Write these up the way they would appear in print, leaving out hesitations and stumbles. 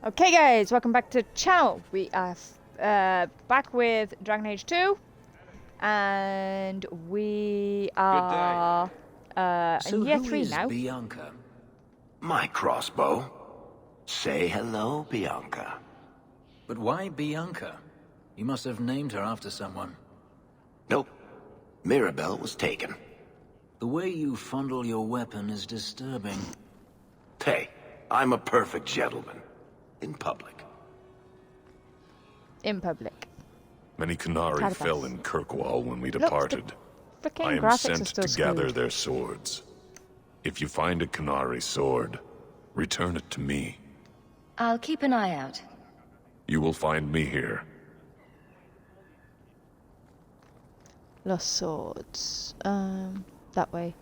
Okay guys, welcome back to the channel. We are back with Dragon Age 2 and we are in year 3 now. Bianca? My crossbow. Say hello, Bianca. But why Bianca? You must have named her after someone. Nope. Mirabelle was taken. The way you fondle your weapon is disturbing. Hey, I'm a perfect gentleman. In public. In public. Many Qunari fell in Kirkwall when we departed. I am graphics sent to gather their swords. If you find a Qunari sword, return it to me. I'll keep an eye out. You will find me here. Lost swords. That way.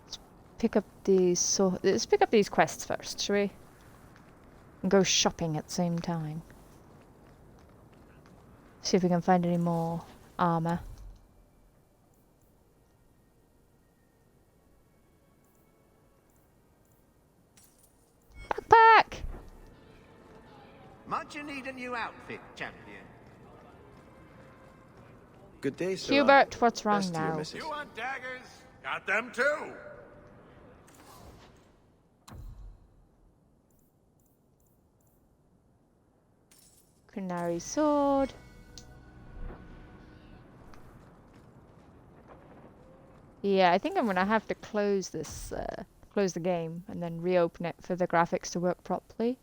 Let's pick up these Let's pick up these quests first, shall we? And go shopping at the same time. See if we can find any more armor. Backpack! Might you need a new outfit, champion? Good day, sir. Hubert, what's wrong Best to your now? missus. You want daggers? Got them too. Qunari sword. Yeah, I think I'm gonna have to close this, close the game and then reopen it for the graphics to work properly.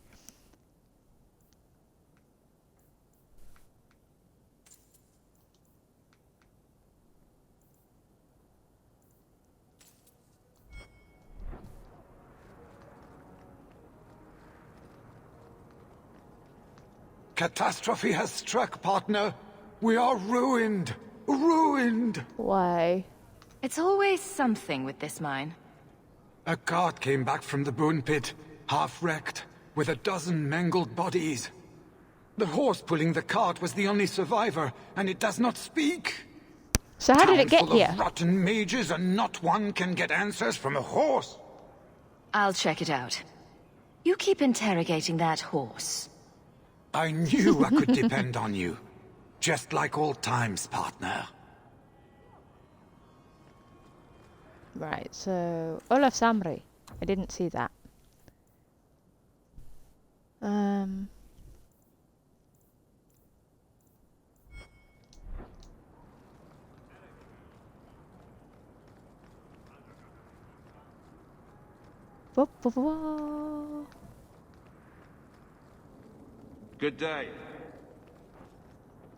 Catastrophe has struck, partner. We are ruined. Ruined! Why? It's always something with this mine. A cart came back from the bone pit, half wrecked, with a dozen mangled bodies. The horse pulling the cart was the only survivor, and it does not speak. So how did it get Town full here? of rotten mages, and not one can get answers from a horse. I'll check it out. You keep interrogating that horse. I knew I could depend on you. Just like old times, partner. Right, so Olaf Samri. I didn't see that. Whoop, whoop, whoop. Good day.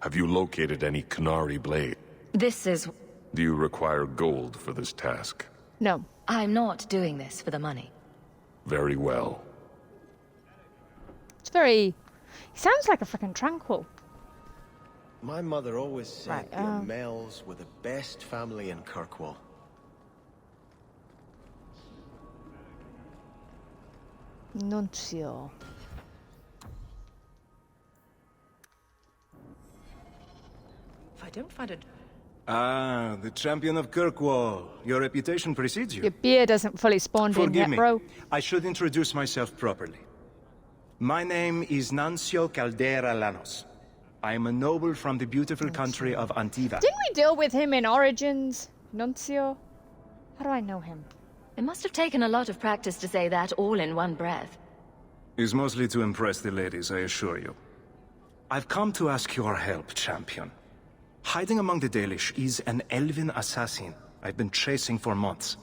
Have you located any Qunari blade? This is... Do you require gold for this task? No. I'm not doing this for the money. Very well. It's very... He sounds like a freaking tranquil. My mother always said Right, the Amels were the best family in Kirkwall. Nuncio. If I don't find it... Ah, the champion of Kirkwall. Your reputation precedes you. Your beard hasn't fully spawned in Forgive yet, me. bro. I should introduce myself properly. My name is Nuncio Caldera Lanos. I am a noble from the beautiful country of Antiva. Didn't we deal with him in Origins? Nuncio? How do I know him? It must have taken a lot of practice to say that all in one breath. Is mostly to impress the ladies, I assure you. I've come to ask your help, champion. Hiding among the Dalish is an elven assassin I've been chasing for months.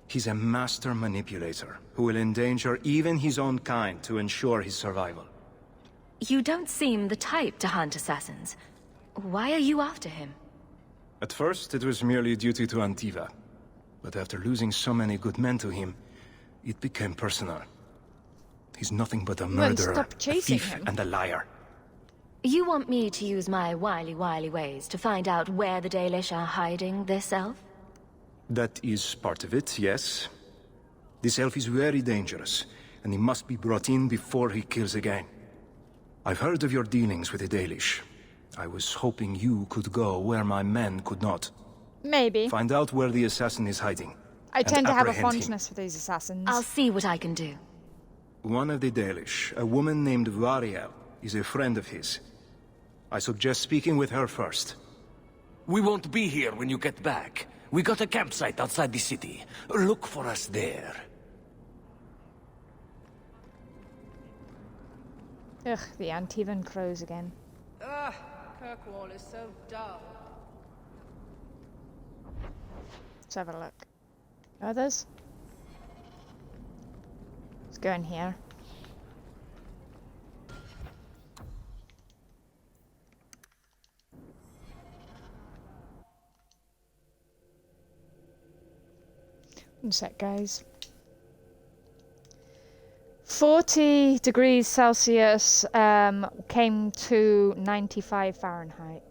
He's a master manipulator who will endanger even his own kind to ensure his survival. You don't seem the type to hunt assassins. Why are you after him? At first, it was merely duty to Antiva. But after losing so many good men to him, it became personal. He's nothing but a murderer, stop a chasing thief, him. and a liar. You want me to use my wily ways to find out where the Dalish are hiding this elf? That is part of it, yes. This elf is very dangerous, and he must be brought in before he kills again. I've heard of your dealings with the Dalish. I was hoping you could go where my men could not. Maybe. Find out where the assassin is hiding. I and tend to have a apprehend him. fondness for these assassins. I'll see what I can do. One of the Dalish, a woman named Variel, is a friend of his. I suggest speaking with her first. We won't be here when you get back. We got a campsite outside the city. Look for us there. Ugh, the Antivan crows again. Ugh, Kirkwall is so dull. Let's have a look. Others? Let's go in here. One sec, guys. 40 degrees Celsius came to 95 Fahrenheit.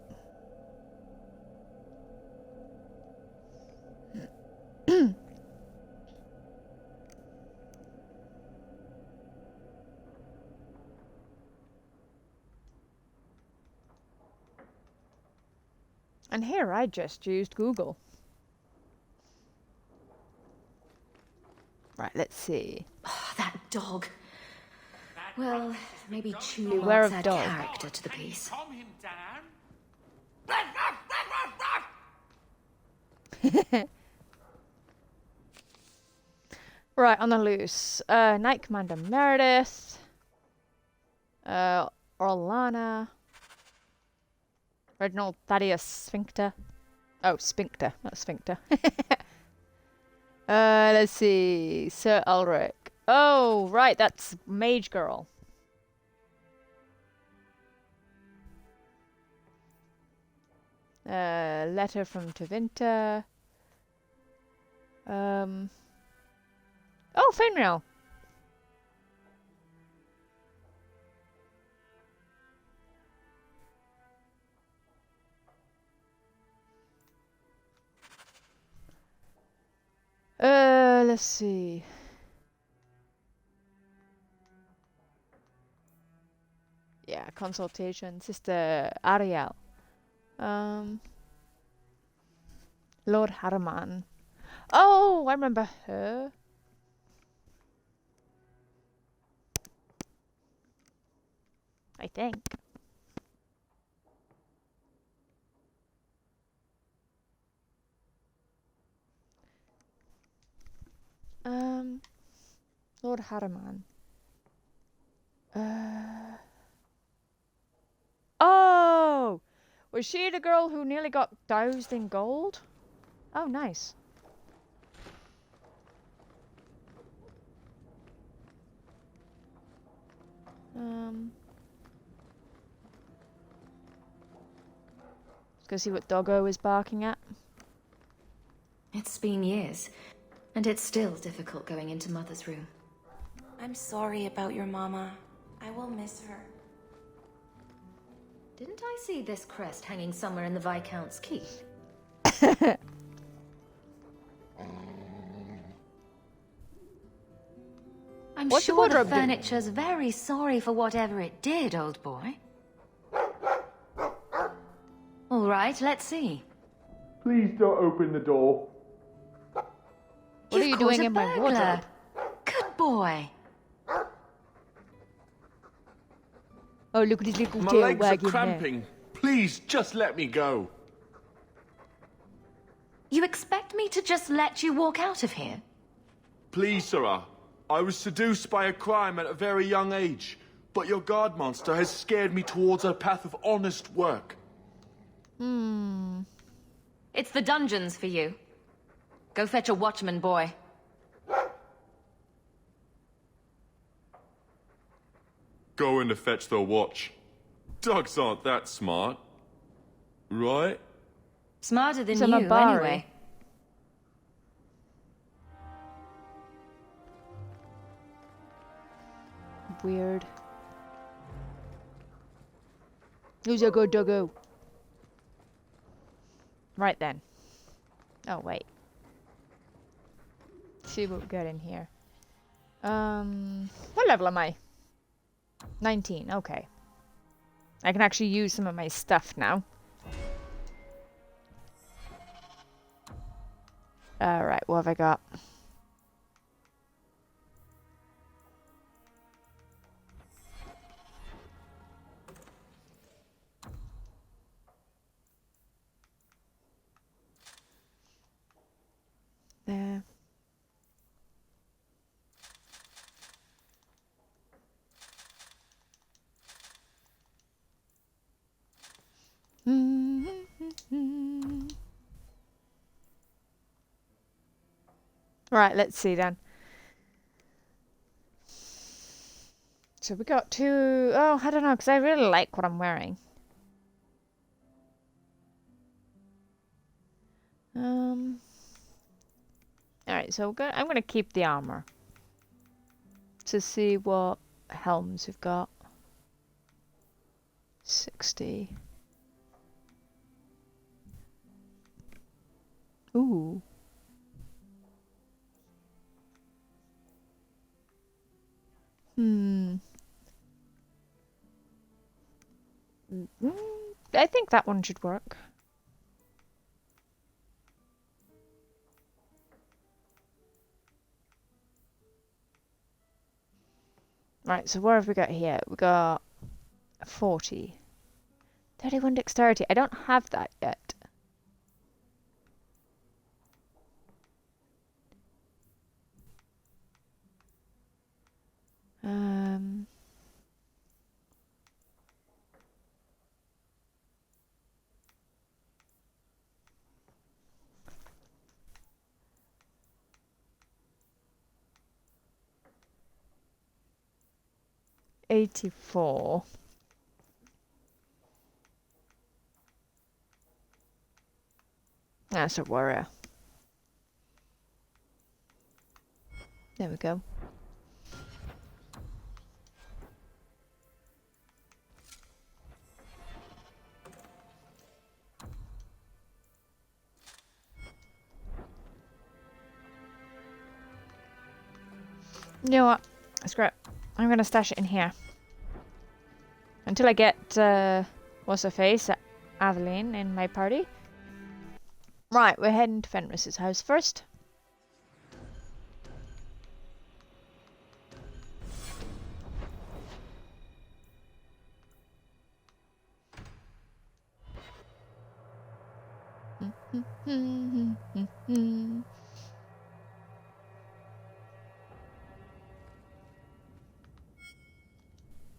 And here I just used Google. Right, let's see. Oh, that dog. Well, maybe Chew Beware wants of add dog. character to the piece. Calm him down. Right, on the loose. Knight Commander Meredith. Orlana. Reginald Thaddeus Sphincter. Oh, Sphincter, not Sphincter. Let's see. Sir Ulrich. Oh, right, that's Mage Girl. Letter from Tevinter. Oh, Fenris. Let's see. Yeah, consultation. Sister Ariel. Lord Harriman. Oh, I remember her. I think. Lord Harriman. Oh! Was she the girl who nearly got doused in gold? Oh, nice. Let's go see what Doggo is barking at. It's been years, and it's still difficult going into Mother's room. I'm sorry about your mama. I will miss her. Didn't I see this crest hanging somewhere in the Viscount's keep? I'm What's the sure the wardrobe do? furniture's very sorry for whatever it did, old boy. All right, let's see. Please don't open the door. What are you doing in my wardrobe? Good boy. Oh, look at his little My tail legs are wagging there. cramping. Please, just let me go. You expect me to just let you walk out of here? Please, Sarah. I was seduced by a crime at a very young age, but your guard monster has scared me towards a path of honest work. It's the dungeons for you. Go fetch a watchman, boy. Going to fetch the watch. Dogs aren't that smart. Right? Smarter than Some you, Abari. anyway. Weird. Who's a good doggo? Right then. Oh, wait. See what we got in here. What level am I? 19, okay. I can actually use some of my stuff now. Alright, what have I got? Right, let's see then. So we got two... Oh, I don't know, because I really like what I'm wearing. Alright, so I'm gonna keep the armor. To see what helms we've got. 60. Ooh. I think that one should work. Right, so what have we got here? We got 40. 31 dexterity. I don't have that yet. Um... 84. That's a warrior. There we go. You know what? Screw it. I'm gonna stash it in here. Until I get, what's her face? Aveline in my party. Right, we're heading to Fenris's house first.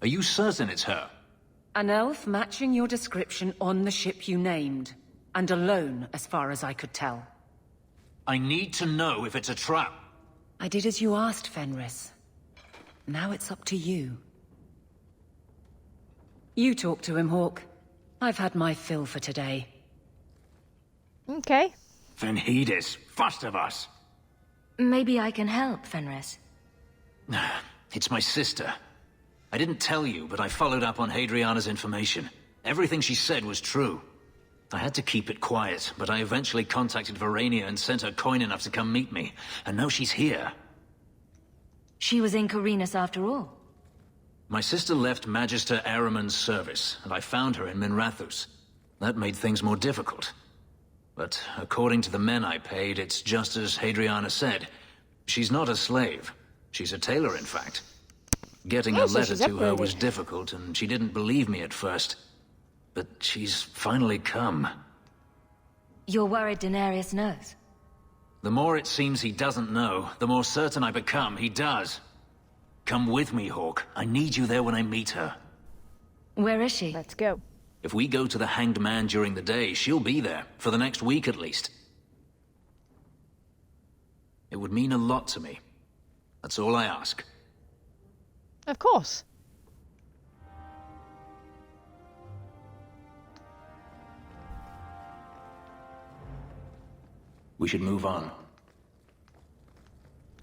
Are you certain it's her? An elf matching your description on the ship you named. And alone, as far as I could tell. I need to know if it's a trap. I did as you asked, Fenris. Now it's up to you. You talk to him, Hawk. I've had my fill for today. Okay. Fenris, first of us. Maybe I can help, Fenris. It's my sister. I didn't tell you, but I followed up on Hadriana's information. Everything she said was true. I had to keep it quiet, but I eventually contacted Verania and sent her coin enough to come meet me. And now she's here. She was in Corinus after all. My sister left Magister Aramon's service, and I found her in Minrathus. That made things more difficult. But according to the men I paid, it's just as Hadriana said. She's not a slave. She's a tailor, in fact. Getting a letter to her was difficult, and she didn't believe me at first. But she's finally come. You're worried Daenerys knows? The more it seems he doesn't know, the more certain I become he does. Come with me, Hawk. I need you there when I meet her. Where is she? Let's go. If we go to the Hanged Man during the day, she'll be there, for the next week at least. It would mean a lot to me. That's all I ask. Of course. We should move on.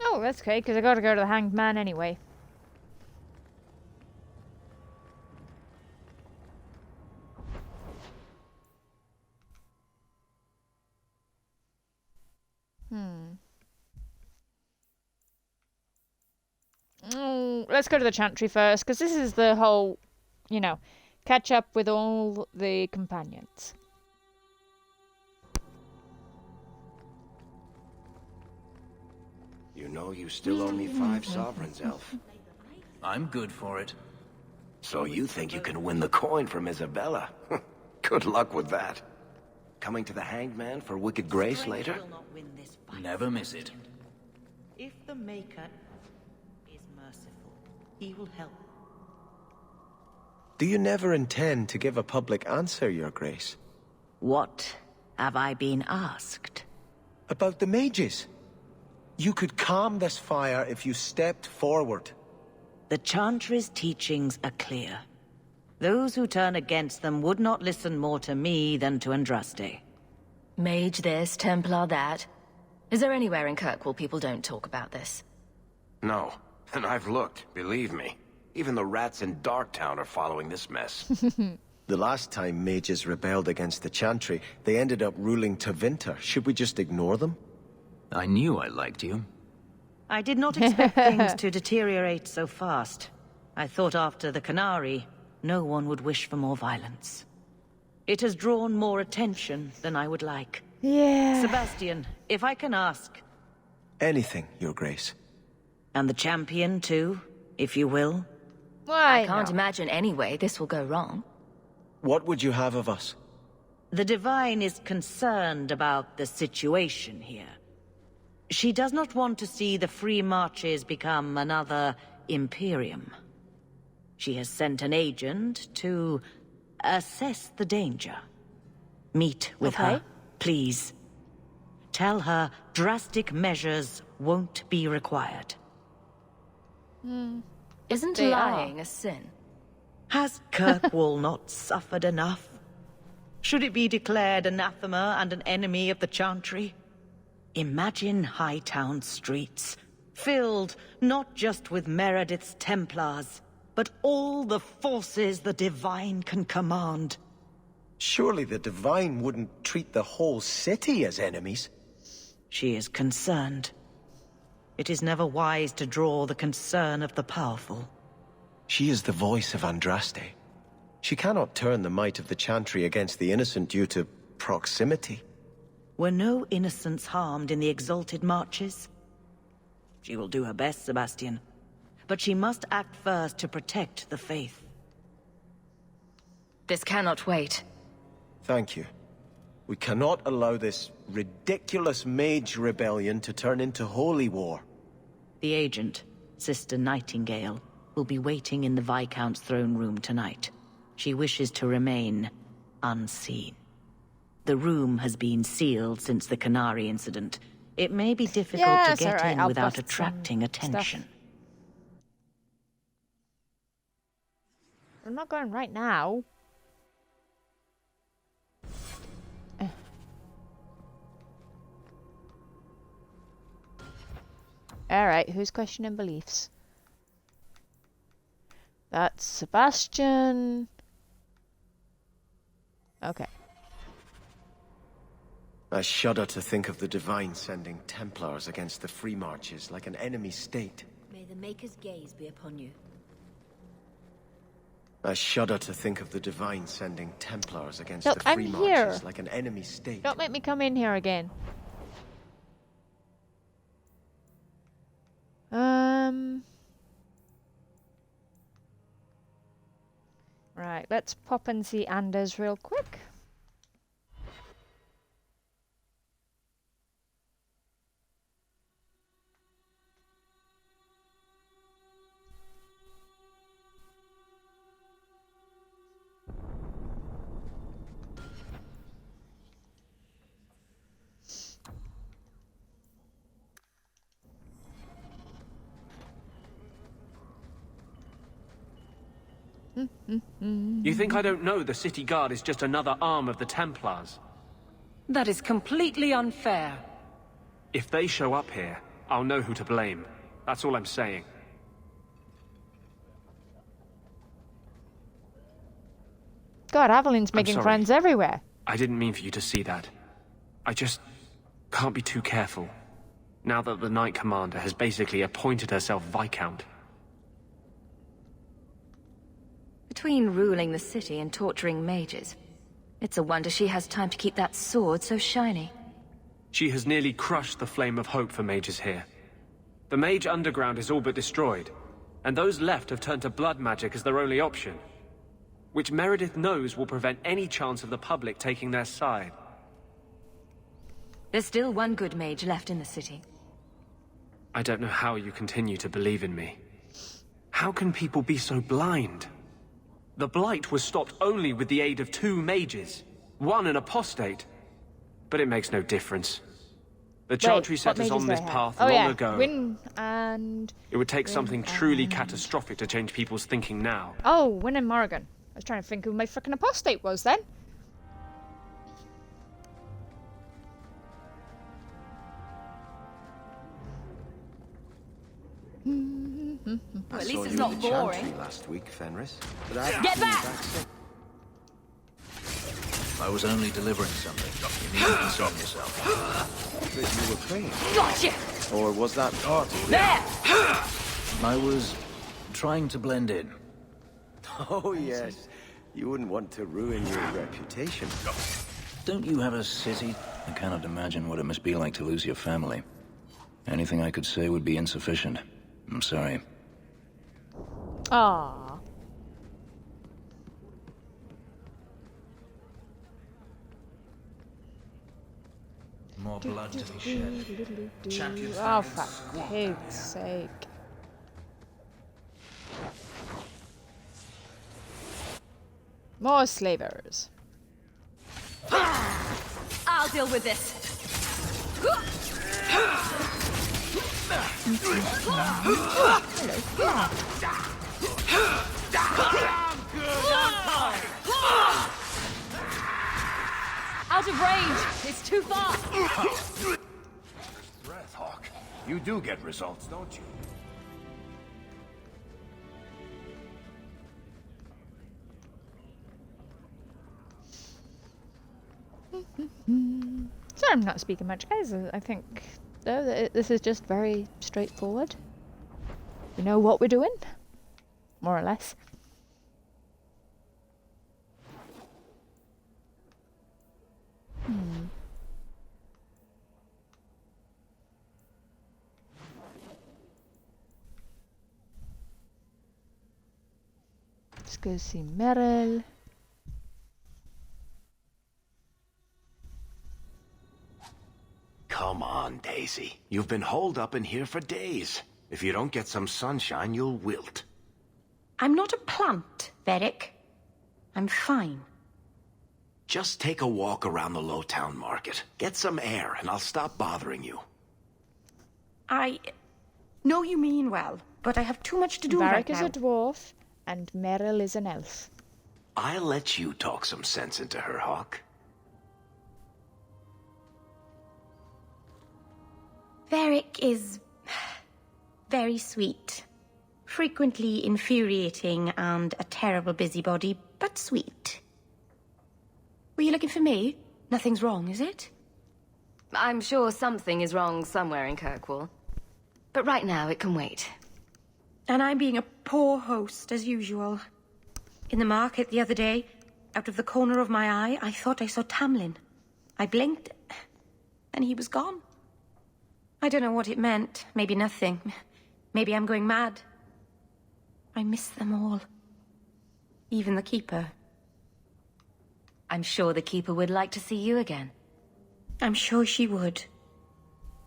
Oh, that's okay, because I gotta go to the Hanged Man anyway. Let's go to the Chantry first, because this is the whole, you know, catch up with all the companions. You know you still owe me 5 sovereigns, Elf. I'm good for it. So you think you can win the coin from Isabella? Good luck with that. Coming to the Hanged Man for wicked grace later? Never miss it. If the Maker is merciful, he will help. Do you never intend to give a public answer, Your Grace? What have I been asked? About the mages. You could calm this fire if you stepped forward. The Chantry's teachings are clear. Those who turn against them would not listen more to me than to Andraste. Mage this, Templar that. Is there anywhere in Kirkwall people don't talk about this? No, and I've looked, believe me. Even the rats in Darktown are following this mess. The last time mages rebelled against the Chantry, they ended up ruling Tevinter. Should we just ignore them? I knew I liked you. I did not expect things to deteriorate so fast. I thought after the Canary, no one would wish for more violence. It has drawn more attention than I would like. Yeah. Sebastian, if I can ask. Anything, Your Grace. And the champion, too, if you will. Why I can't imagine any way this will go wrong. What would you have of us? The Divine is concerned about the situation here. She does not want to see the Free Marches become another Imperium. She has sent an agent to assess the danger. Meet with her, please. Tell her drastic measures won't be required. Isn't They lying a sin? Has Kirkwall not suffered enough? Should it be declared anathema and an enemy of the Chantry? Imagine Hightown streets, filled not just with Meredith's Templars, but all the forces the Divine can command. Surely the Divine wouldn't treat the whole city as enemies. She is concerned. It is never wise to draw the concern of the powerful. She is the voice of Andraste. She cannot turn the might of the Chantry against the innocent due to proximity. Were no innocents harmed in the exalted marches? She will do her best, Sebastian. But she must act first to protect the faith. This cannot wait. Thank you. We cannot allow this ridiculous mage rebellion to turn into holy war. The agent, Sister Nightingale, will be waiting in the Viscount's throne room tonight. She wishes to remain unseen. The room has been sealed since the Canary incident. It may be difficult to get in without attracting attention. We're not going right now. Alright, who's questioning beliefs? That's Sebastian. Okay. I shudder to think of the Divine sending Templars against the Free Marches like an enemy state. May the Maker's gaze be upon you. I shudder to think of the Divine sending Templars against Look, the Free I'm Marches here. like an enemy state. Don't make me come in here again. Right, let's pop and see Anders real quick. You think I don't know the city guard is just another arm of the Templars? That is completely unfair. If they show up here, I'll know who to blame. That's all I'm saying. God, Avelin's making sorry. friends everywhere. I didn't mean for you to see that. I just can't be too careful. Now that the Knight Commander has basically appointed herself Viscount. Between ruling the city and torturing mages, it's a wonder she has time to keep that sword so shiny. She has nearly crushed the flame of hope for mages here. The Mage Underground is all but destroyed, and those left have turned to blood magic as their only option, which Meredith knows will prevent any chance of the public taking their side. There's still one good mage left in the city. I don't know how you continue to believe in me. How can people be so blind? The Blight was stopped only with the aid of 2 mages. One an apostate. But it makes no difference. The Chantry set us on this path long ago. Win and... It would take something truly catastrophic to change people's thinking now. Oh, Win and Morrigan. I was trying to think who my frickin' apostate was then. Well, at least it's not boring. Last week, Fenris. Get back! I was only delivering something. You need to console yourself. But you were praying. Gotcha! Or was that art? There! I was trying to blend in. Oh, yes. You wouldn't want to ruin your reputation. Don't you have a city? I cannot imagine what it must be like to lose your family. Anything I could say would be insufficient. I'm sorry. Aww. More blood to be shed. Champions Oh, for pig's sake. More slavers. I'll deal with this. Out of range! It's too far! Breath, Hawk. You do get results, don't you? Sorry, I'm not speaking much, guys. I think this is just very straightforward. We know what we're doing, more or less. Let's go see Meryl. Come on, Daisy. You've been holed up in here for days. If you don't get some sunshine, you'll wilt. I'm not a plant, Varric. I'm fine. Just take a walk around the Lowtown Market. Get some air, and I'll stop bothering you. I know you mean well, but I have too much to do right Varric is now. a dwarf, and Meryl is an elf. I'll let you talk some sense into her, Hawk. Varric is very sweet. Frequently infuriating and a terrible busybody, but sweet. Were you looking for me? Nothing's wrong, is it? I'm sure something is wrong somewhere in Kirkwall. But right now, it can wait. And I'm being a poor host, as usual. In the market the other day, out of the corner of my eye, I thought I saw Tamlin. I blinked, and he was gone. I don't know what it meant. Maybe nothing. Maybe I'm going mad. I miss them all. Even the Keeper. I'm sure the Keeper would like to see you again. I'm sure she would.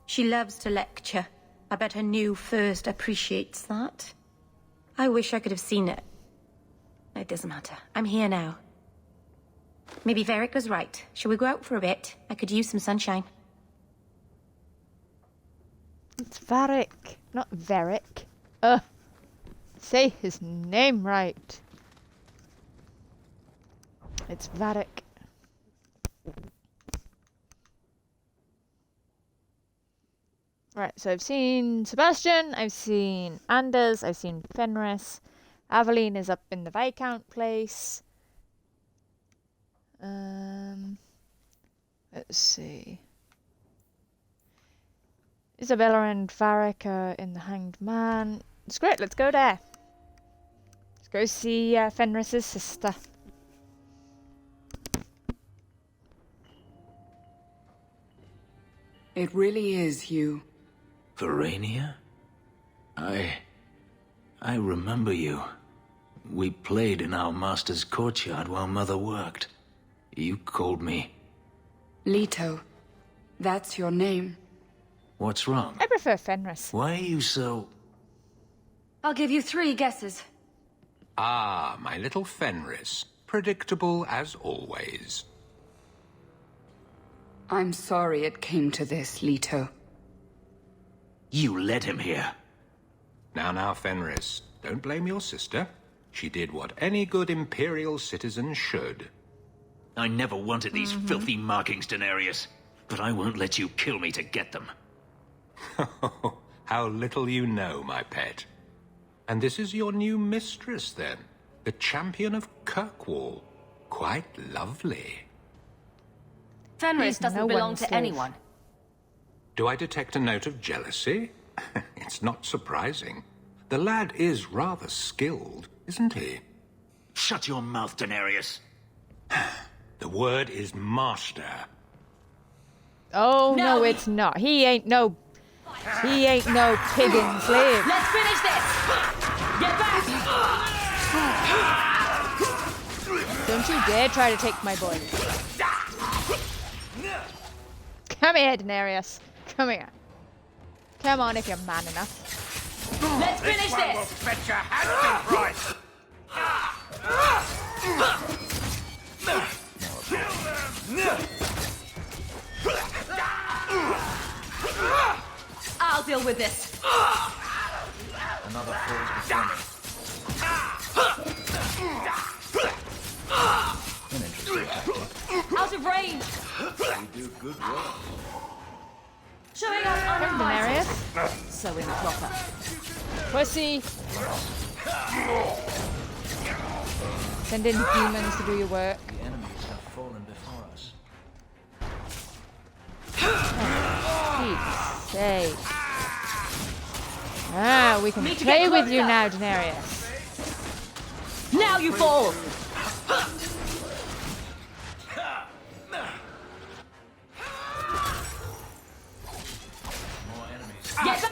She loves to lecture. I bet her new first appreciates that. I wish I could have seen it. It doesn't matter. I'm here now. Maybe Varric was right. Shall we go out for a bit? I could use some sunshine. It's Varric, not Varric. Say his name right. It's Varric. Right, so I've seen Sebastian, I've seen Anders, I've seen Fenris. Aveline is up in the Viscount place. Let's see. Isabella and Varric are in the Hanged Man. It's great, let's go there. Let's go see Fenris's sister. It really is you. Verania? I remember you. We played in our master's courtyard while Mother worked. You called me. Leto. That's your name. What's wrong? I prefer Fenris. Why are you so... I'll give you 3 guesses. Ah, my little Fenris. Predictable as always. I'm sorry it came to this, Leto. You led him here. Now, Fenris, don't blame your sister. She did what any good Imperial citizen should. I never wanted these filthy markings, Daenerys. But I won't let you kill me to get them. How little you know, my pet. And this is your new mistress, then? The champion of Kirkwall. Quite lovely. Fenris doesn't belong to anyone. Do I detect a note of jealousy? It's not surprising. The lad is rather skilled, isn't he? Shut your mouth, Daenerys. The word is master. Oh, no, it's not. He ain't no piggin' slave. Let's finish this! Get back! Don't you dare try to take my boy. Come here, Daenerys. Come here. Come on if you're man enough. Let's finish this! Will fetch a handsome price. I'll deal with this. Another falls before me. An interesting tactic. Out of range! You do good work. Showing up uninvited. Daenerys. So improper. Pussy. Send in humans to do your work. The enemies have fallen before us. Pete's sake. Ah, we can play with you now, Daenerys. Now you fall! More enemies. Get back!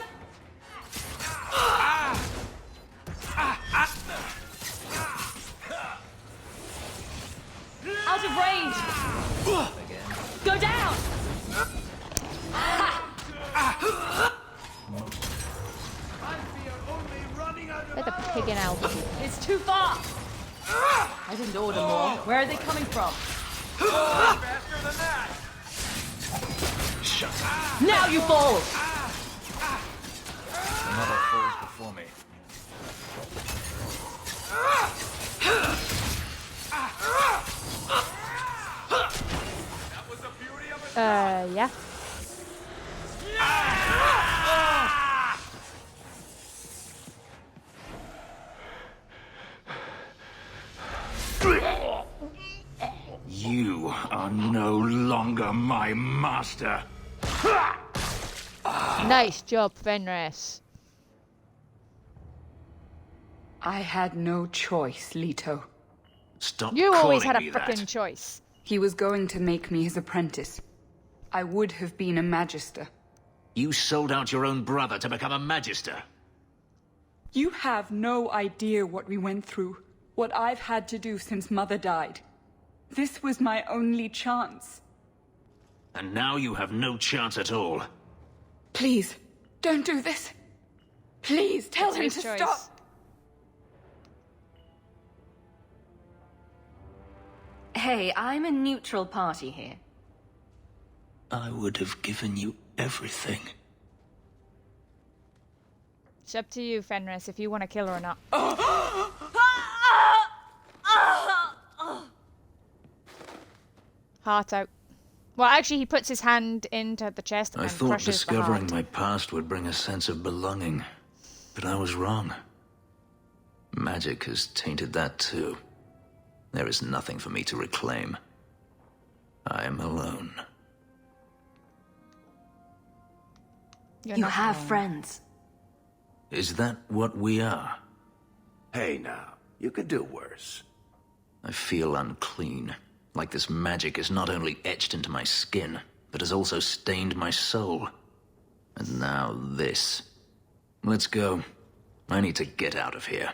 Out of range! Go down! Let the piggin' out. It's too far! I didn't order more. Where are they coming from? Faster than that. Shut up. Now you fall! Another falls before me. Yeah. You are no longer my master. Nice job, Fenris. I had no choice, Leto. Stop You always calling had a me that. frickin' choice. He was going to make me his apprentice. I would have been a magister. You sold out your own brother to become a magister. You have no idea what we went through, what I've had to do since Mother died. This was my only chance. And now you have no chance at all. Please, don't do this. Please, tell It's him his to choice. stop. Hey, I'm a neutral party here. I would have given you everything. It's up to you, Fenris, if you want to kill her or not. Heart out. Well, actually, he puts his hand into the chest and I thought crushes discovering the my past would bring a sense of belonging, but I was wrong. Magic has tainted that too. There is nothing for me to reclaim. I am alone. You have friends. Is that what we are? Hey now, you could do worse. I feel unclean, like this magic is not only etched into my skin, but has also stained my soul. And now this. Let's go. I need to get out of here.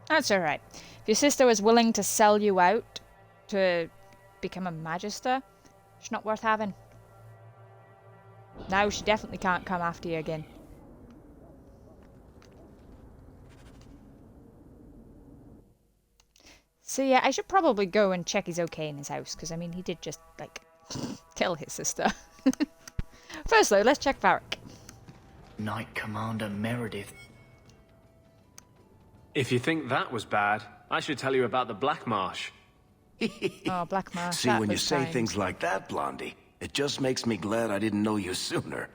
That's alright. If your sister was willing to sell you out to become a magister, it's not worth having. Now she definitely can't come after you again. So yeah, I should probably go and check he's okay in his house, because I mean, he did just, like, kill his sister. First though, let's check Varric. Knight Commander Meredith. If you think that was bad, I should tell you about the Black Marsh. Oh, Black Marsh. See, when you say things like that, Blondie, it just makes me glad I didn't know you sooner.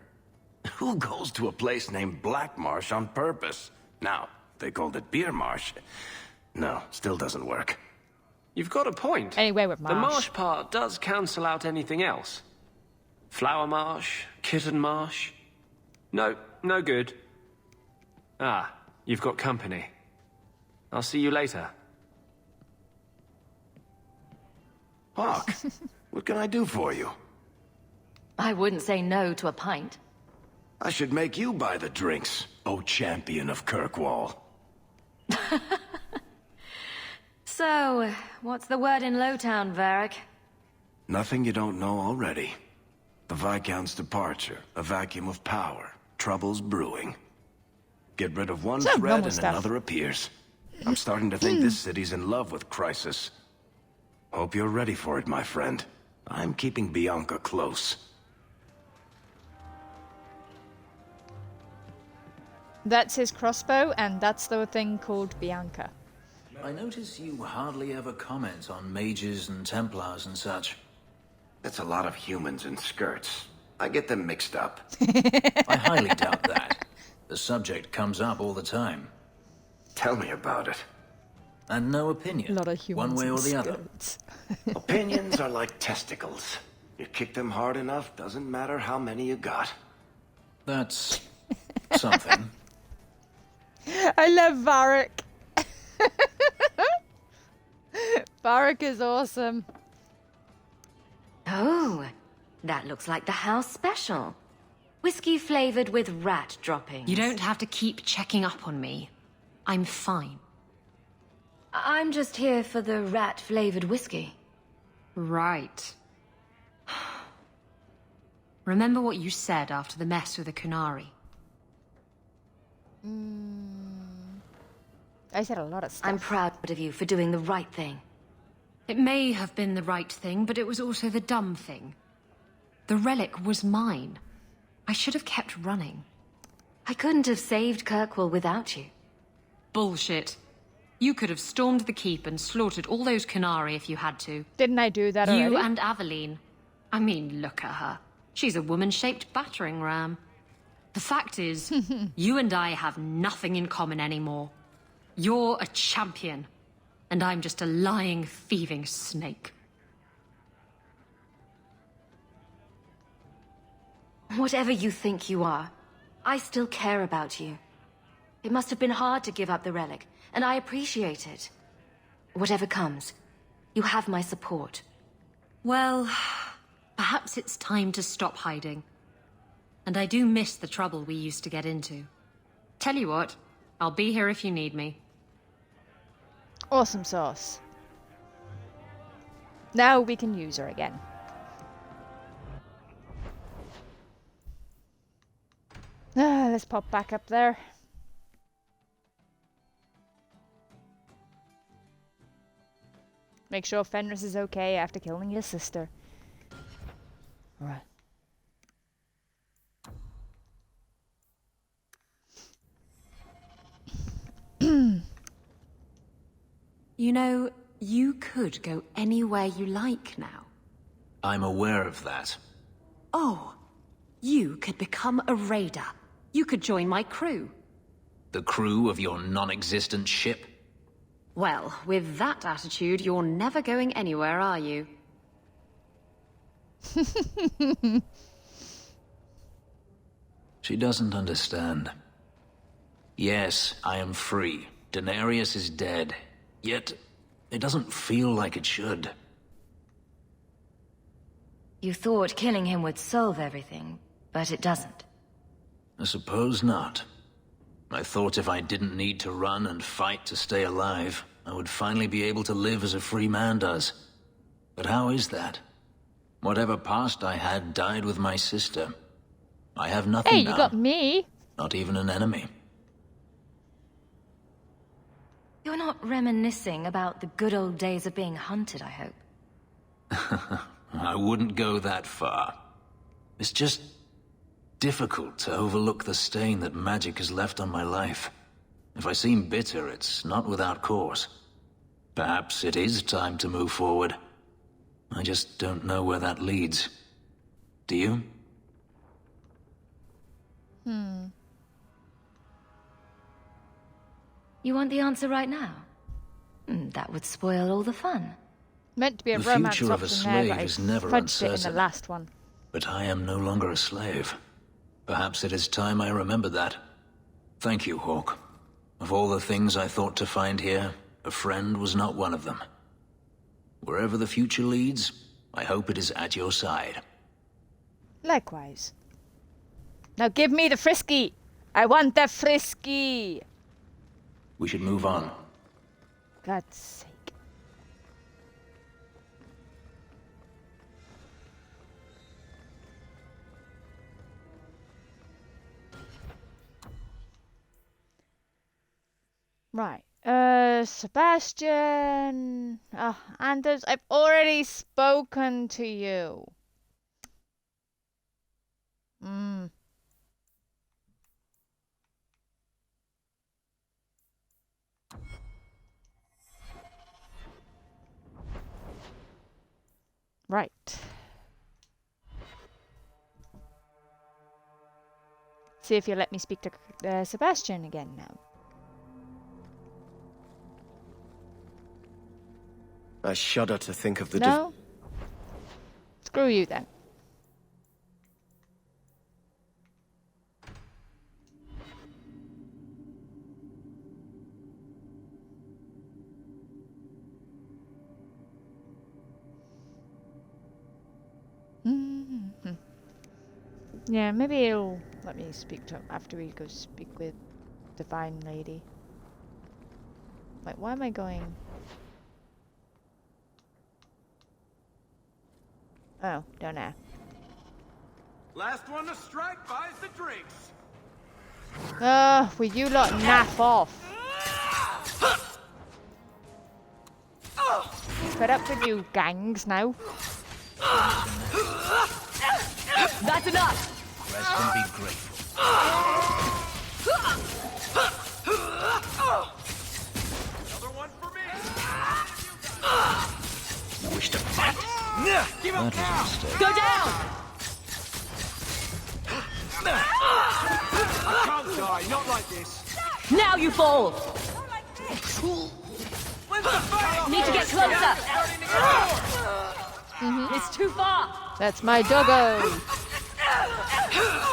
Who goes to a place named Black Marsh on purpose? Now, they called it Beer Marsh. No, still doesn't work. You've got a point. Anyway, with The Marsh. marsh part does cancel out anything else. Flower Marsh, Kitten Marsh. No, no good. Ah, you've got company. I'll see you later. Hawk, what can I do for you? I wouldn't say no to a pint. I should make you buy the drinks, oh champion of Kirkwall. So, what's the word in Lowtown, Varric? Nothing you don't know already. The Viscount's departure, a vacuum of power, troubles brewing. Get rid of one Some thread normal and stuff. another appears. I'm starting to think this city's in love with Crisis. Hope you're ready for it, my friend. I'm keeping Bianca close. That's his crossbow, and that's the thing called Bianca. I notice you hardly ever comment on mages and Templars and such. That's a lot of humans in skirts. I get them mixed up. I highly doubt that. The subject comes up all the time. Tell me about it. And no opinion, A lot of humans one way or the other. Opinions are like testicles. You kick them hard enough, doesn't matter how many you got. That's something. I love Varric. Varric is awesome. Oh, that looks like the house special. Whiskey flavored with rat droppings. You don't have to keep checking up on me. I'm fine. I'm just here for the rat flavored whiskey. Right. Remember what you said after the mess with the Kunari? I said a lot of stuff. I'm proud of you for doing the right thing. It may have been the right thing, but it was also the dumb thing. The relic was mine. I should have kept running. I couldn't have saved Kirkwall without you. Bullshit. You could have stormed the keep and slaughtered all those Kunari if you had to. Didn't I do that already? You and Aveline. I mean, look at her. She's a woman-shaped battering ram. The fact is, you and I have nothing in common anymore. You're a champion, and I'm just a lying, thieving snake. Whatever you think you are, I still care about you. It must have been hard to give up the relic, and I appreciate it. Whatever comes, you have my support. Well, perhaps it's time to stop hiding. And I do miss the trouble we used to get into. Tell you what, I'll be here if you need me. Awesome sauce. Now we can use her again. Let's pop back up there. Make sure Fenris is okay after killing his sister. Alright. You know, you could go anywhere you like now. I'm aware of that. Oh, you could become a raider. You could join my crew. The crew of your non-existent ship? Well, with that attitude, you're never going anywhere, are you? She doesn't understand. Yes, I am free. Daenerys is dead. Yet, it doesn't feel like it should. You thought killing him would solve everything, but it doesn't. I suppose not. I thought if I didn't need to run and fight to stay alive, I would finally be able to live as a free man does. But how is that? Whatever past I had died with my sister. I have nothing Hey, now. you got me. Not even an enemy. You're not reminiscing about the good old days of being hunted, I hope. I wouldn't go that far. It's just difficult to overlook the stain that magic has left on my life. If I seem bitter, it's not without cause. Perhaps it is time to move forward. I just don't know where that leads. Do you? You want the answer right now? That would spoil all the fun. Meant to be a The romance future of a option there, slave but I is never fudged it in the uncertain. last one. But I am no longer a slave. Perhaps it is time I remember that. Thank you, Hawk. Of all the things I thought to find here, a friend was not one of them. Wherever the future leads, I hope it is at your side. Likewise. Now give me the frisky. I want the frisky. We should move on. God's sake. Right. Sebastian. Oh, Anders, I've already spoken to you. Right. See if you let me speak to Sebastian again now. I shudder to think of the No? Screw you then. Yeah, maybe he'll let me speak to him after we go speak with Divine Lady. Wait, why am I going? Oh, don't know. Last one to strike buys the drinks. Will you lot naff off? Put up with you gangs now. That's enough! Rest and be grateful. Another one for me. You wish to fight? Give up now. Go down! I can't die, not like this. Now you fall! When's the fight? Need to get closer! It's too far! That's my doggo.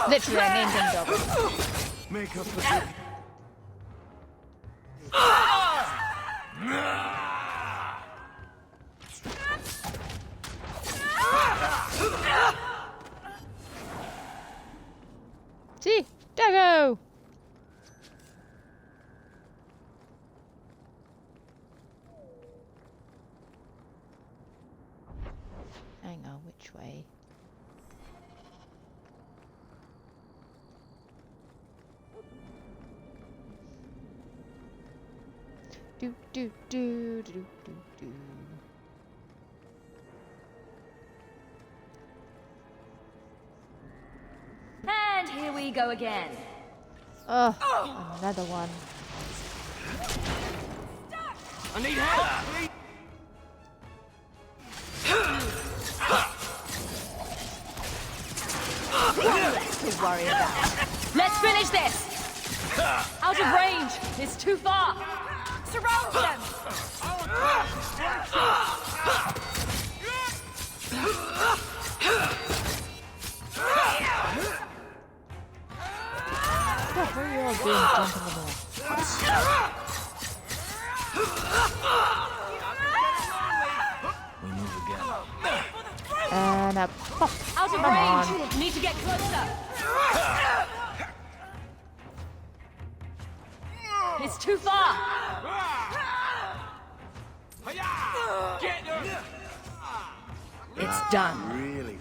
Literally, I named him Doggo. Make up the See, Doggo. Hang on, which way? Do do do do do do. And here we go again. Oh, another one. I need help. To worry about. Let's finish this! Out of range! It's too far! Surround them! What are you all doing jumping the wall? We move again. And a pop. Out of Come range! on. Need to get closer! It's too far! It's done. really.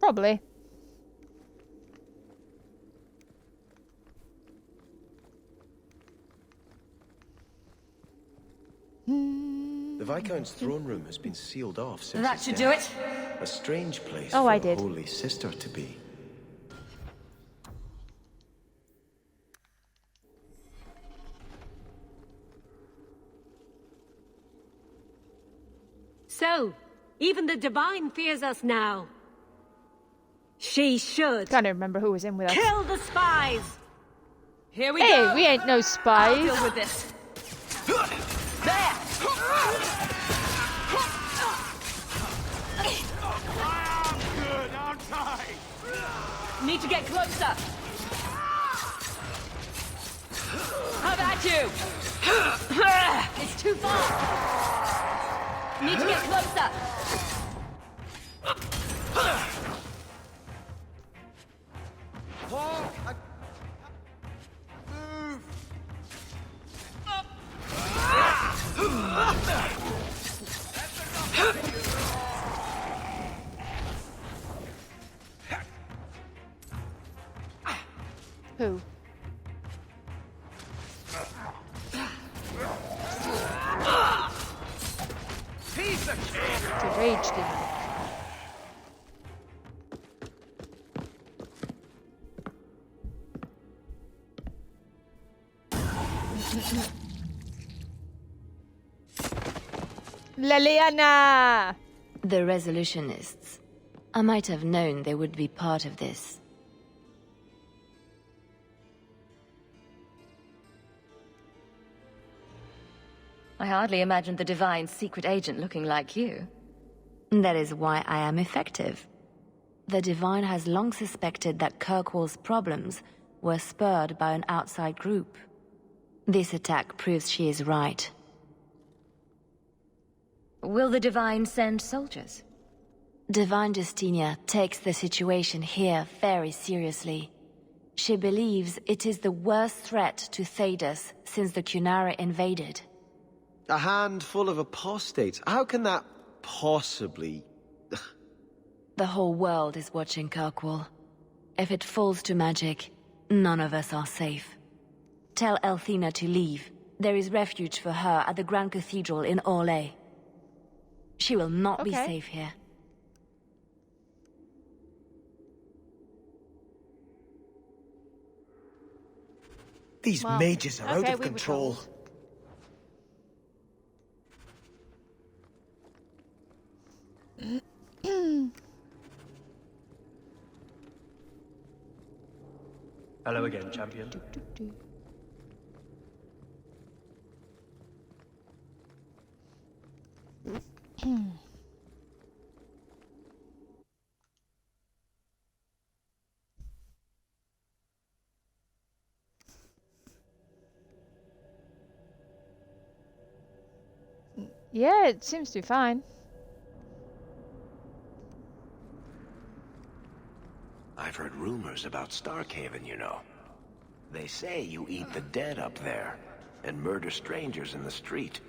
Probably. The Viscount's throne room has been sealed off since That his should death. do it. A strange place Oh, for I a did. holy sister to be. So, even the Divine fears us now. She should. Can't remember who was in with us. Kill the spies! Here we Hey, go. we ain't no I'll spies. deal with this. There. Good, aren't I? Need to get closer. Have at you. It's too far. Need to get closer. Who? Piece of shit! The rage demon. Liliana! The Resolutionists. I might have known they would be part of this. I hardly imagined the Divine's secret agent looking like you. That is why I am effective. The Divine has long suspected that Kirkwall's problems were spurred by an outside group. This attack proves she is right. Will the Divine send soldiers? Divine Justinia takes the situation here very seriously. She believes it is the worst threat to Thedas since the Cunara invaded. A handful of apostates. How can that possibly... The whole world is watching Kirkwall. If it falls to magic, none of us are safe. Tell Elthina to leave. There is refuge for her at the Grand Cathedral in Orlais. She will not be safe here. These mages are out of control. Hello again, champion. Yeah, it seems to be fine. I've heard rumors about Starkhaven, you know. They say you eat the dead up there, and murder strangers in the street.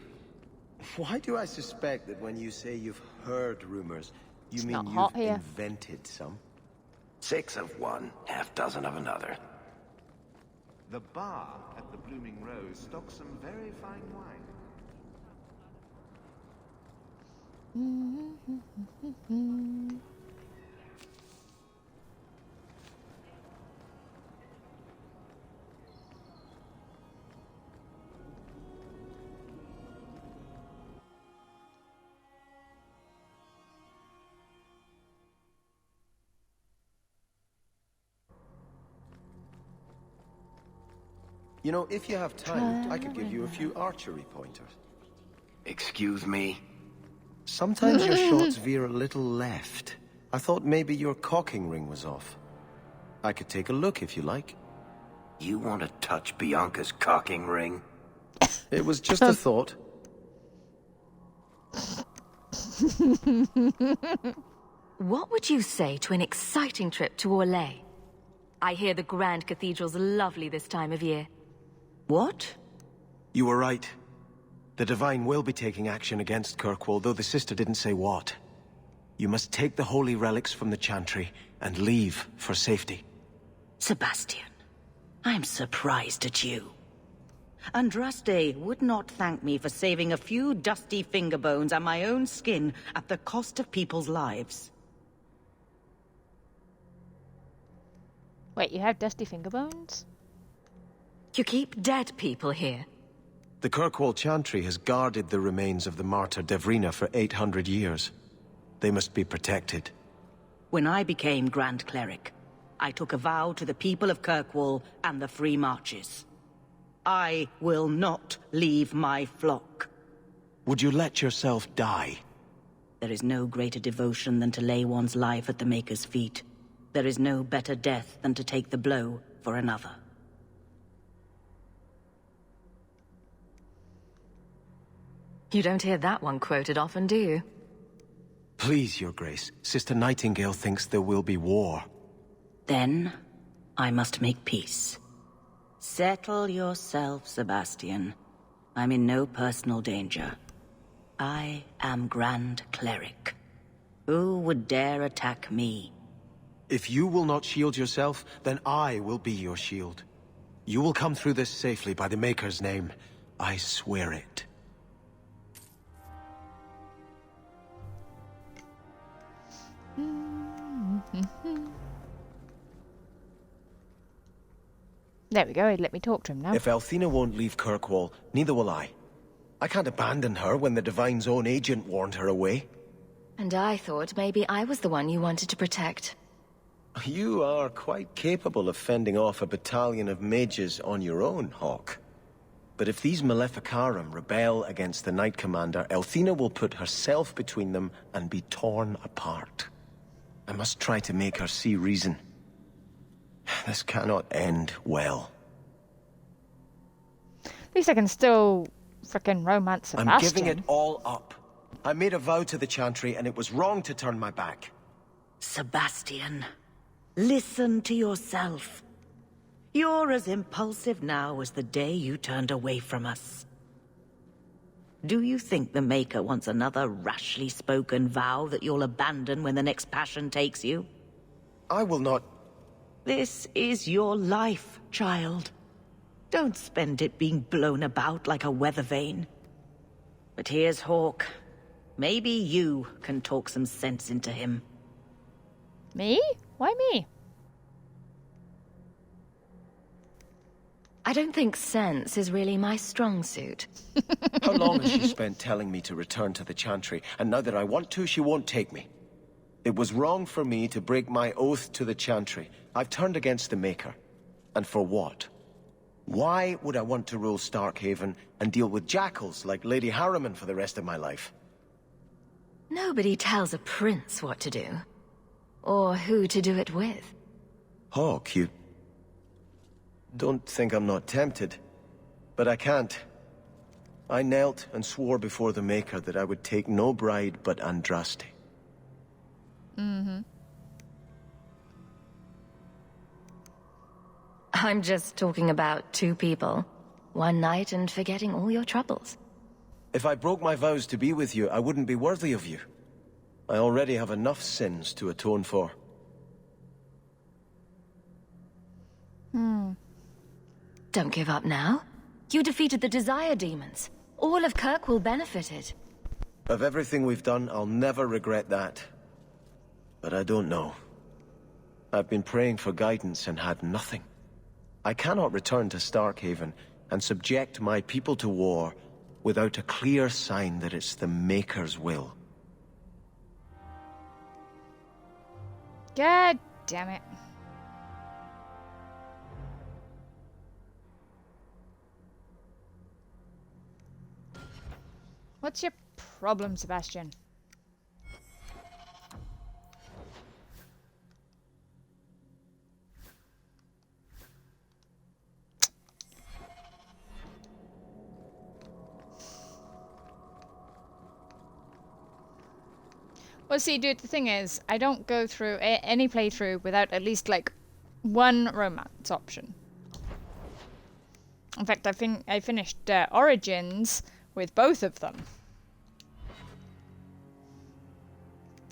Why do I suspect that when you say you've heard rumors, you It's mean not you've hot here. invented some? 6 of one, half dozen of another. The bar at the Blooming Rose stocks some very fine wine. You know, if you have time, I could give you a few archery pointers. Excuse me? Sometimes your shots veer a little left. I thought maybe your cocking ring was off. I could take a look if you like. You want to touch Bianca's cocking ring? It was just a thought. What would you say to an exciting trip to Orlais? I hear the Grand Cathedral's lovely this time of year. What? You were right. The Divine will be taking action against Kirkwall, though the sister didn't say what. You must take the holy relics from the Chantry and leave for safety. Sebastian, I'm surprised at you. Andraste would not thank me for saving a few dusty finger bones and my own skin at the cost of people's lives. Wait, you have dusty finger bones? You keep dead people here? The Kirkwall Chantry has guarded the remains of the martyr Devrina for 800 years. They must be protected. When I became Grand Cleric, I took a vow to the people of Kirkwall and the Free Marches. I will not leave my flock. Would you let yourself die? There is no greater devotion than to lay one's life at the Maker's feet. There is no better death than to take the blow for another. You don't hear that one quoted often, do you? Please, Your Grace. Sister Nightingale thinks there will be war. Then, I must make peace. Settle yourself, Sebastian. I'm in no personal danger. I am Grand Cleric. Who would dare attack me? If you will not shield yourself, then I will be your shield. You will come through this safely by the Maker's name. I swear it. There we go, he'd let me talk to him now. If Althena won't leave Kirkwall, neither will I. I can't abandon her when the Divine's own agent warned her away. And I thought maybe I was the one you wanted to protect. You are quite capable of fending off a battalion of mages on your own, Hawk. But if these Maleficarum rebel against the Knight Commander, Althena will put herself between them and be torn apart. I must try to make her see reason. This cannot end well. At least I can still frickin' romance Sebastian. I'm giving it all up. I made a vow to the Chantry, and it was wrong to turn my back. Sebastian, listen to yourself. You're as impulsive now as the day you turned away from us. Do you think the Maker wants another rashly spoken vow that you'll abandon when the next passion takes you? I will not. This is your life, child. Don't spend it being blown about like a weather vane. But here's Hawk. Maybe you can talk some sense into him. Me? Why me? I don't think sense is really my strong suit. How long has she spent telling me to return to the Chantry, and now that I want to, she won't take me? It was wrong for me to break my oath to the Chantry. I've turned against the Maker. And for what? Why would I want to rule Starkhaven and deal with jackals like Lady Harriman for the rest of my life? Nobody tells a prince what to do. Or who to do it with. Hawk, you... Don't think I'm not tempted. But I can't. I knelt and swore before the Maker that I would take no bride but Andraste. I'm just talking about two people. One night and forgetting all your troubles. If I broke my vows to be with you, I wouldn't be worthy of you. I already have enough sins to atone for. Don't give up now. You defeated the Desire Demons. All of Kirkwall benefited. Of everything we've done, I'll never regret that. But I don't know. I've been praying for guidance and had nothing. I cannot return to Starkhaven and subject my people to war without a clear sign that it's the Maker's will. God damn it. What's your problem, Sebastian? Well, see, dude, the thing is, I don't go through any playthrough without at least, like, one romance option. In fact, I finished Origins with both of them.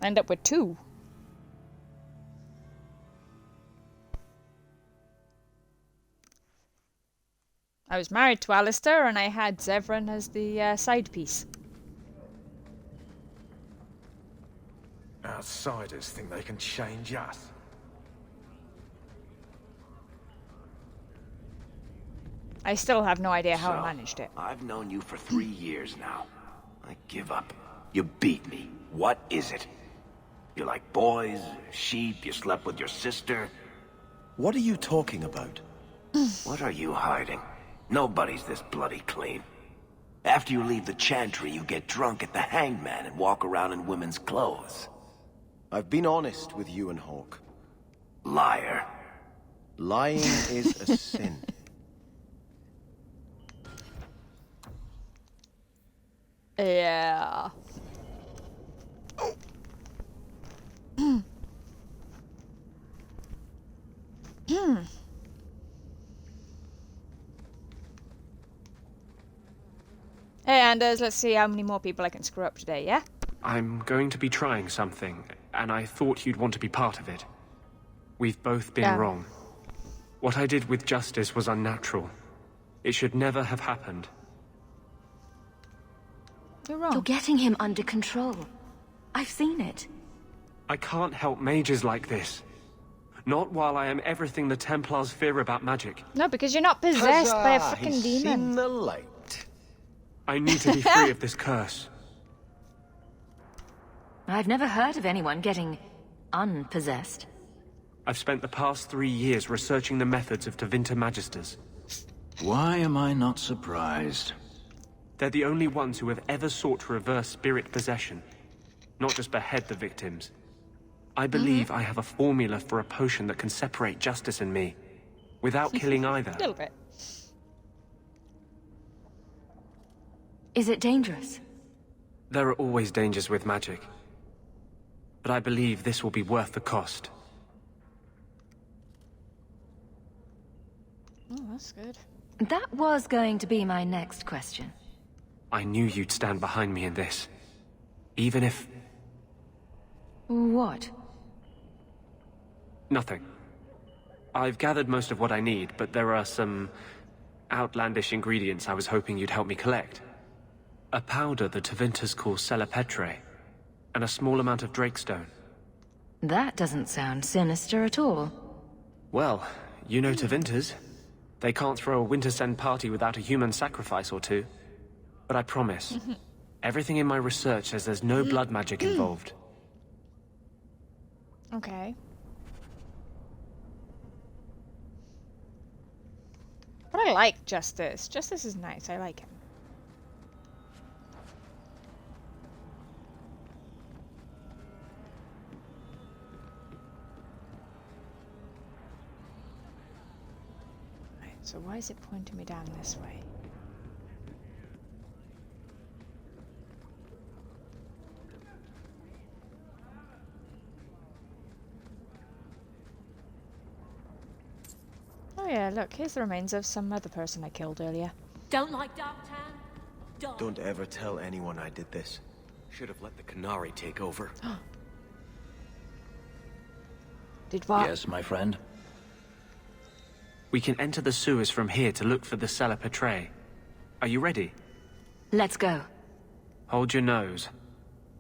I end up with 2. I was married to Alistair, and I had Zevran as the side piece. Outsiders think they can change us. I still have no idea how So, I managed it. I've known you for 3 years now. I give up. You beat me. What is it? You like boys, sheep, you slept with your sister? What are you talking about? What are you hiding? Nobody's this bloody clean. After you leave the chantry, you get drunk at the Hangman and walk around in women's clothes. I've been honest with you and Hawk. Liar. Lying is a sin. Yeah. Hey, Anders, let's see how many more people I can screw up today, yeah? I'm going to be trying something, and I thought you'd want to be part of it. We've both been wrong. What I did with Justice was unnatural. It should never have happened. You're wrong. You're getting him under control. I've seen it. I can't help mages like this. Not while I am everything the Templars fear about magic. No, because you're not possessed by a Huzzah! fucking He's demon. seen the light. I need to be free of this curse. I've never heard of anyone getting unpossessed. I've spent the past 3 years researching the methods of Tevinter Magisters. Why am I not surprised? They're the only ones who have ever sought to reverse spirit possession, not just behead the victims. I believe I have a formula for a potion that can separate Justice and me, without killing either. A little bit. Is it dangerous? There are always dangers with magic. But I believe this will be worth the cost. Oh, that's good. That was going to be my next question. I knew you'd stand behind me in this. Even if... What? Nothing. I've gathered most of what I need, but there are some outlandish ingredients I was hoping you'd help me collect. A powder the Tevinters call Celepetre, and a small amount of Drakestone. That doesn't sound sinister at all. Well, you know Tevinters. They can't throw a Wintersend party without a human sacrifice or two. But I promise, everything in my research says there's no blood magic involved. Okay. But I like Justice. Justice is nice. I like him. Right, so why is it pointing me down this way? Oh yeah, look, here's the remains of some other person I killed earlier. Don't like Darktown? Don't ever tell anyone I did this. Should have let the Canary take over. Did what? Yes, my friend. We can enter the sewers from here to look for the Celepetre. Are you ready? Let's go. Hold your nose.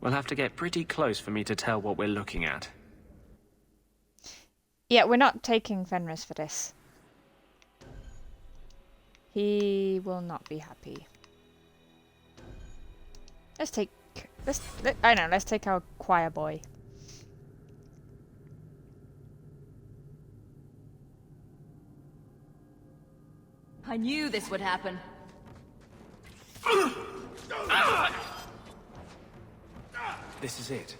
We'll have to get pretty close for me to tell what we're looking at. Yeah, we're not taking Fenris for this. He will not be happy. Let's take our choir boy. I knew this would happen. This is it.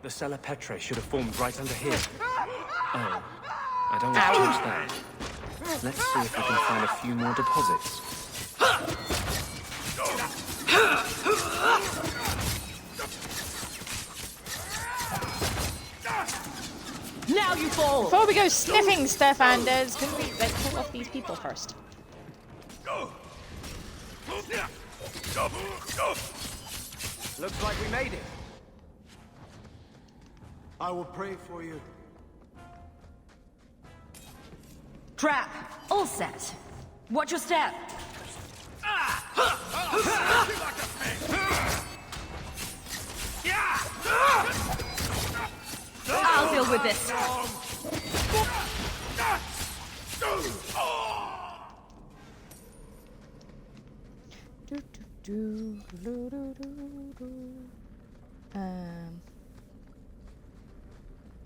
The Celepetre should have formed right under here. Oh, I don't want to touch that. Let's see if we can find a few more deposits. we go sniffing stuff, Anders, couldn't we like pull off these people first? Looks like we made it. I will pray for you. Trap! All set. Watch your step. I'll deal with this.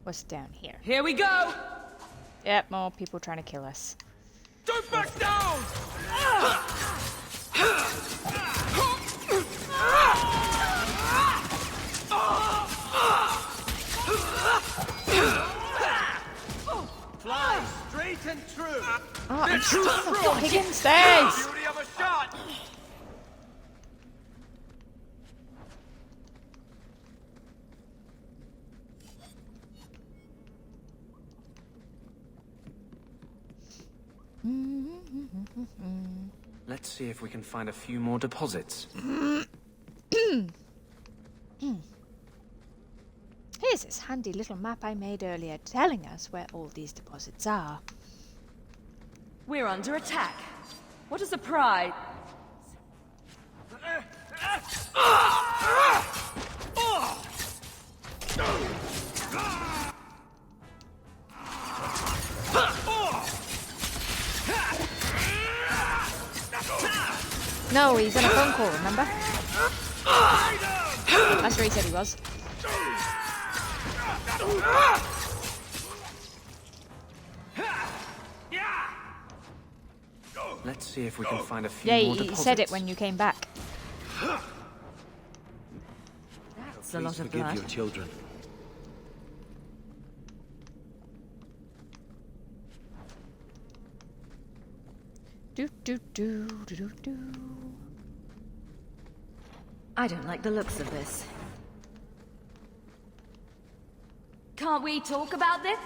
What's down here? Here we go! Yep, more people trying to kill us. Don't back down! Fly straight and true. Oh, I'm so fucking stairs! Beauty of a shot. Let's see if we can find a few more deposits. Here's this handy little map I made earlier telling us where all these deposits are. We're under attack. What a surprise! No, he's on a phone call, remember? That's where he said he was. Let's see if we can find a few Yeah, more he deposits. said it when you came back. That's a lot of Forgive blood. your children. Do do do do do do. I don't like the looks of this. Can't we talk about this?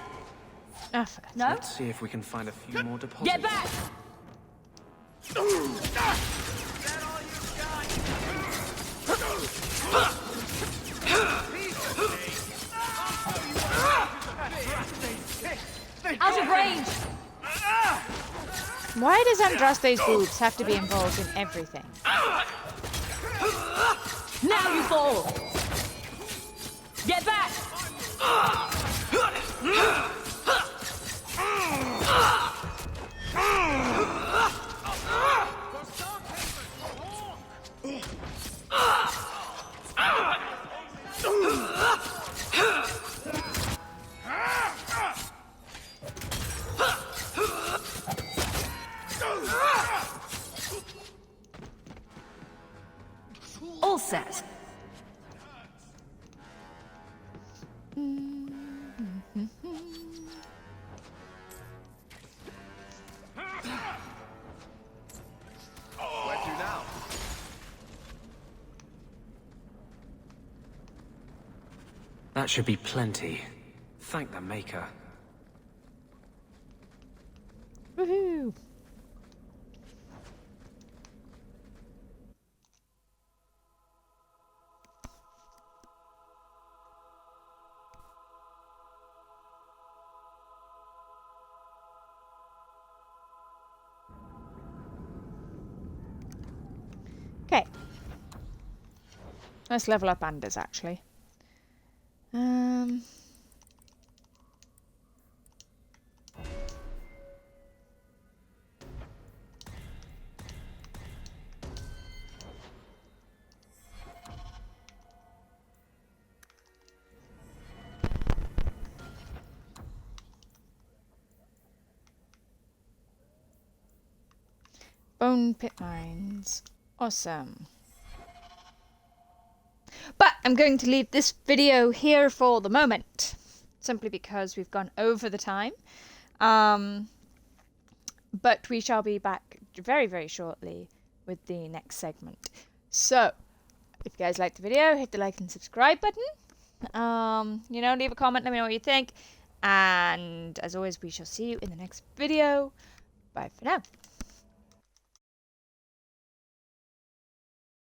Ah, for God's No? Let's see if we can find a few more deposits. Get back! Out of range! Why does Andraste's boobs have to be involved in everything? Now you fall! Get back! All set. Where to now? That should be plenty. Thank the Maker. Woohoo! Okay. Let's level up Anders, actually. Bone pit mines. Awesome. But I'm going to leave this video here for the moment, simply because we've gone over the time. But we shall be back very, very shortly with the next segment. So, if you guys liked the video, hit the like and subscribe button. You know, leave a comment, let me know what you think. And as always, we shall see you in the next video. Bye for now.